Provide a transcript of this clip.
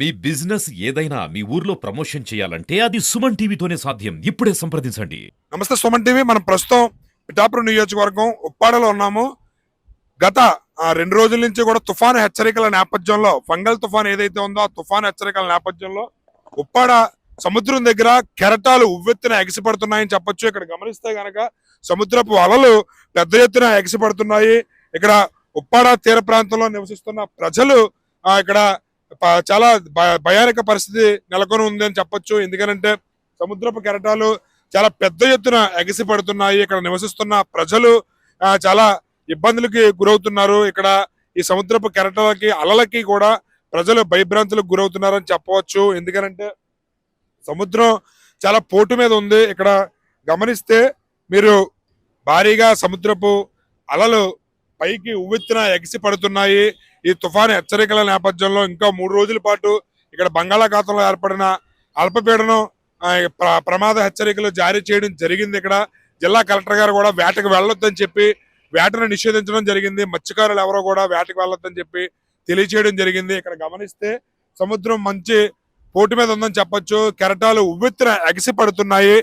మీ business ఏదైనా మీ ఊర్లో promotion చేయాలంటే అది సుమన్ టీవీతోనే సాధ్యం. ఇప్పుడే సంప్రదించండి. నమస్తే సుమన్ టీవీ. మనం ప్రస్తుతం పిఠాపురం నియోజకవర్గం ఉప్పాడలో ఉన్నాము. గత 2 రోజుల నుంచి కూడా తుఫాను హెచ్చరికల నేపథ్యంలో, ఫంగల్ తుఫాన్ ఏదైతే ఉందో ఆ తుఫాను హెచ్చరికల నేపథ్యంలో ఉప్పాడ సముద్రం దగ్గర కెరటాలు ఉవ్వెత్తున ఎగసిపడుతున్నాయని చెప్పొచ్చు. ఇక్కడ గమనిస్తే గనక సముద్రపు అలలు పెద్ద ఎత్తున ఎగసిపడుతున్నాయి. ఇక్కడ ఉప్పాడ తీర ప్రాంతంలో నివసిస్తున్న ప్రజలు ఇక్కడ చాలా భయానక పరిస్థితి నెలకొని ఉంది అని చెప్పొచ్చు. ఎందుకంటే సముద్రపు కెరటాలు చాలా పెద్ద ఎత్తున ఎగసి పడుతున్నాయి. ఇక్కడ నివసిస్తున్న ప్రజలు చాలా ఇబ్బందులకి గురవుతున్నారు. ఇక్కడ ఈ సముద్రపు కెరటాలకి అలలకి కూడా ప్రజలు భయభ్రాంతులకు గురవుతున్నారని చెప్పవచ్చు. ఎందుకంటే సముద్రం చాలా పోటు మీద ఉంది. ఇక్కడ గమనిస్తే మీరు భారీగా సముద్రపు అలలు పైకి ఉవ్వెత్తున ఎగసి పడుతున్నాయి. ఈ తుఫాను హెచ్చరికల నేపథ్యంలో ఇంకా 3 రోజుల పాటు ఇక్కడ బంగాళాఖాతంలో ఏర్పడిన అల్పపీడనం ప్రమాద హెచ్చరికలు జారీ చేయడం జరిగింది. ఇక్కడ జిల్లా కలెక్టర్ గారు కూడా వేటకు వెళ్ళొద్దని చెప్పి వేటను నిషేధించడం జరిగింది. మత్స్యకారులు ఎవరో కూడా వేటకు వెళ్ళొద్దని చెప్పి తెలియచేయడం జరిగింది. ఇక్కడ గమనిస్తే సముద్రం మంచి పోటు మీద ఉందని చెప్పొచ్చు. కెరటాలు ఉవ్వెత్తున ఎగసి పడుతున్నాయి.